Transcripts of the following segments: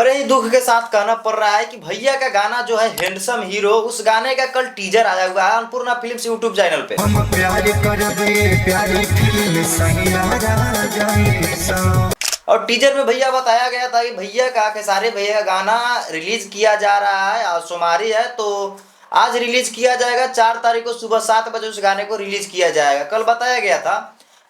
बड़े ही दुख के साथ कहना पड़ रहा है कि भैया का गाना जो है हैंडसम हीरो, उस गाने का कल टीजर आया हुआ है अन्नपूर्णा फिल्म्स यूट्यूब चैनल पे। हम प्यार करबे प्यारी फिल्म सैयारा जाए सा। और टीजर में भैया बताया गया था कि भैया का खेसारी भैया का गाना रिलीज किया जा रहा है। आज सोमवारी है तो आज रिलीज किया जाएगा, 4 तारीख को सुबह 7 बजे उस गाने को रिलीज किया जाएगा, कल बताया गया था।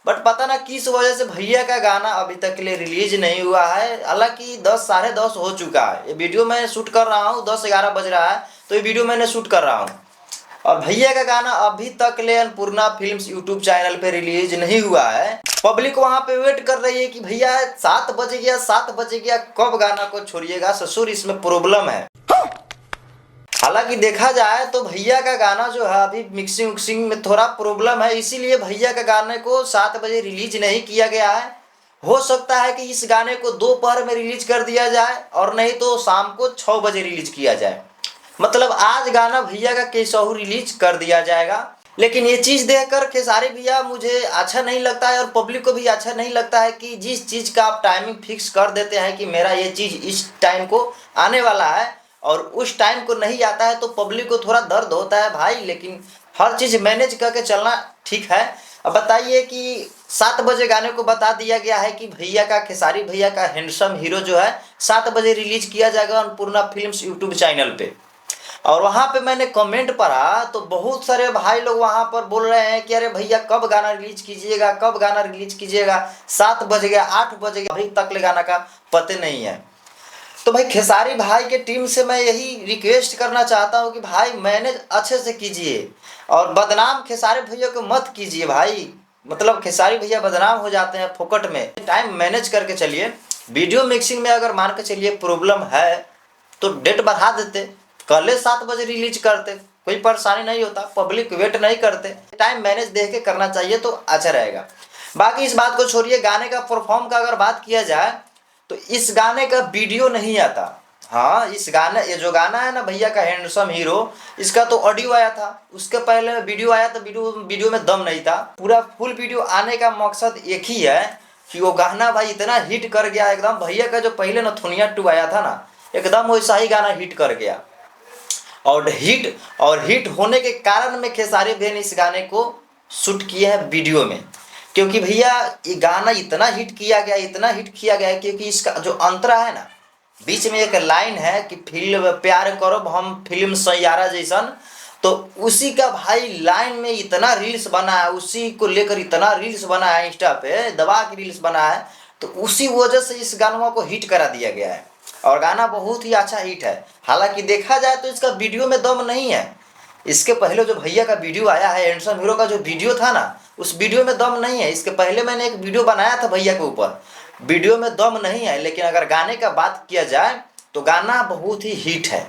बट पता ना किस वजह से भैया का गाना अभी तक के लिए रिलीज नहीं हुआ है। हालांकि 10 साढ़े 10 हो चुका है, ये वीडियो मैं शूट कर रहा हूँ, 10-11 बज रहा है तो ये वीडियो मैंने शूट कर रहा हूँ। और भैया का गाना अभी तक ले अन्नपूर्णा फिल्म्स यूट्यूब चैनल पे रिलीज नहीं हुआ है। पब्लिक वहां पे वेट कर रही है कि भैया 7 बज गया, 7 बज गया, कब गाना को छोड़िएगा ससुर, इसमें प्रॉब्लम है। हालांकि देखा जाए तो भैया का गाना जो है अभी मिक्सिंग उक्सिंग में थोड़ा प्रॉब्लम है, इसीलिए भैया का गाने को 7 बजे रिलीज नहीं किया गया है। हो सकता है कि इस गाने को दोपहर में रिलीज कर दिया जाए और नहीं तो शाम को 6 बजे रिलीज किया जाए। मतलब आज गाना भैया का कैसहू रिलीज कर दिया जाएगा। लेकिन ये चीज़ देखकर खेसारी भैया मुझे अच्छा नहीं लगता है और पब्लिक को भी अच्छा नहीं लगता है कि जिस चीज़ का आप टाइमिंग फिक्स कर देते हैं कि मेरा ये चीज़ इस टाइम को आने वाला है और उस टाइम को नहीं आता है तो पब्लिक को थोड़ा दर्द होता है भाई। लेकिन हर चीज़ मैनेज करके चलना ठीक है। अब बताइए कि 7 बजे गाने को बता दिया गया है कि भैया का, खेसारी भैया का हैंडसम हीरो जो है 7 बजे रिलीज किया जाएगा अन्नपूर्णा फिल्म्स यूट्यूब चैनल पे। और वहाँ पे मैंने कमेंट पढ़ा तो बहुत सारे भाई लोग वहाँ पर बोल रहे हैं कि अरे भैया कब गाना रिलीज कीजिएगा, कब गाना रिलीज कीजिएगा, 7 बज गया, 8 बज गया, अभी तक ले गाना का पते नहीं है। तो भाई खेसारी भाई के टीम से मैं यही रिक्वेस्ट करना चाहता हूँ कि भाई मैनेज अच्छे से कीजिए और बदनाम खेसारी भैया को मत कीजिए भाई। मतलब खेसारी भैया बदनाम हो जाते हैं फोकट में। टाइम मैनेज करके चलिए। वीडियो मिक्सिंग में अगर मान के चलिए प्रॉब्लम है तो डेट बढ़ा देते, कल 7 बजे रिलीज करते, कोई परेशानी नहीं होता, पब्लिक वेट नहीं करते। टाइम मैनेज देख के करना चाहिए तो अच्छा रहेगा। बाकी इस बात को छोड़िए, गाने का परफॉर्म का अगर बात किया जाए तो इस गाने का वीडियो नहीं आता। हाँ, इस गाने, ये जो गाना है ना भैया का हैंडसम हीरो, इसका तो ऑडियो आया था, उसके पहले वीडियो आया तो वीडियो में दम नहीं था। पूरा फुल वीडियो आने का मकसद एक ही है कि वो गाना भाई इतना हिट कर गया एकदम। भैया का जो पहले नथुनिया 2 आया था ना, एकदम वैसा ही गाना हिट कर गया। और हिट होने के कारण में खेसारी भैया ने इस गाने को शूट किया है वीडियो में। क्योंकि भैया ये गाना इतना हिट किया गया, इतना हिट किया गया क्योंकि इसका जो अंतरा है ना, बीच में एक लाइन है कि फिल्म प्यार करो हम फिल्म सैयारा जैसन, तो उसी का भाई लाइन में इतना रील्स बना है, उसी को लेकर इतना रील्स बना है, इंस्टा पे दबा के रील्स बना है। तो उसी वजह से इस गानों को हिट करा दिया गया है और गाना बहुत ही अच्छा हिट है। हालांकि देखा जाए तो इसका वीडियो में दम नहीं है। इसके पहले जो भैया का वीडियो आया है हैंडसम हीरो का, जो वीडियो था ना, उस वीडियो में दम नहीं है। इसके पहले मैंने एक वीडियो बनाया था भैया के ऊपर, वीडियो में दम नहीं है। लेकिन अगर गाने का बात किया जाए तो गाना बहुत ही हिट है,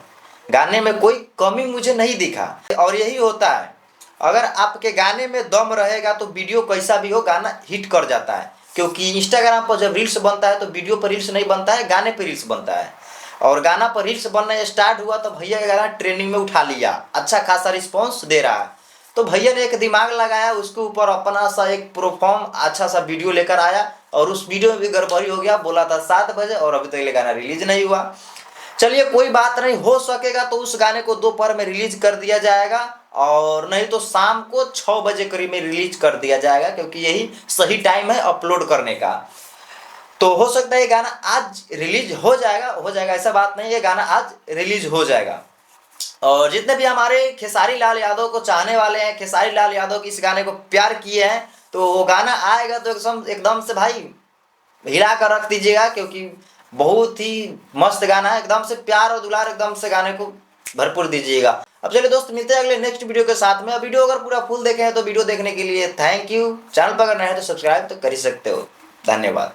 गाने में कोई कमी मुझे नहीं दिखा। और यही होता है, अगर आपके गाने में दम रहेगा तो वीडियो कैसा भी हो गाना हिट कर जाता है। क्योंकि इंस्टाग्राम पर जब रील्स बनता है तो वीडियो पर रील्स नहीं बनता है, गाने पर रील्स बनता है। और गाना पर रील्स बनना स्टार्ट हुआ तो भैया का गाना ट्रेंडिंग में उठा लिया, अच्छा खासा रिस्पॉन्स दे रहा है। तो भैया ने एक दिमाग लगाया, उसके ऊपर अपना सा एक परफॉर्म अच्छा सा वीडियो लेकर आया और उस वीडियो में भी गड़बड़ी हो गया। बोला था 7 बजे और अभी तक ये गाना रिलीज नहीं हुआ। चलिए कोई बात नहीं, हो सकेगा तो उस गाने को दोपहर में रिलीज कर दिया जाएगा और नहीं तो शाम को 6 बजे करीब में रिलीज कर दिया जाएगा, क्योंकि यही सही टाइम है अपलोड करने का। तो हो सकता है ये गाना आज रिलीज हो जाएगा, ऐसा बात नहीं है, गाना आज रिलीज हो जाएगा। और जितने भी हमारे खेसारी लाल यादव को चाहने वाले हैं, खेसारी लाल यादव की इस गाने को प्यार किए हैं, तो वो गाना आएगा तो एकदम से भाई हिला कर रख दीजिएगा, क्योंकि बहुत ही मस्त गाना है। एकदम से प्यार और दुलार एकदम से गाने को भरपूर दीजिएगा। अब चलिए दोस्त, मिलते हैं अगले नेक्स्ट वीडियो के साथ में। वीडियो अगर पूरा फुल देखे हैं तो वीडियो देखने के लिए थैंक यू। चैनल पर अगर नए हैं तो सब्सक्राइब तो कर ही सकते हो। धन्यवाद।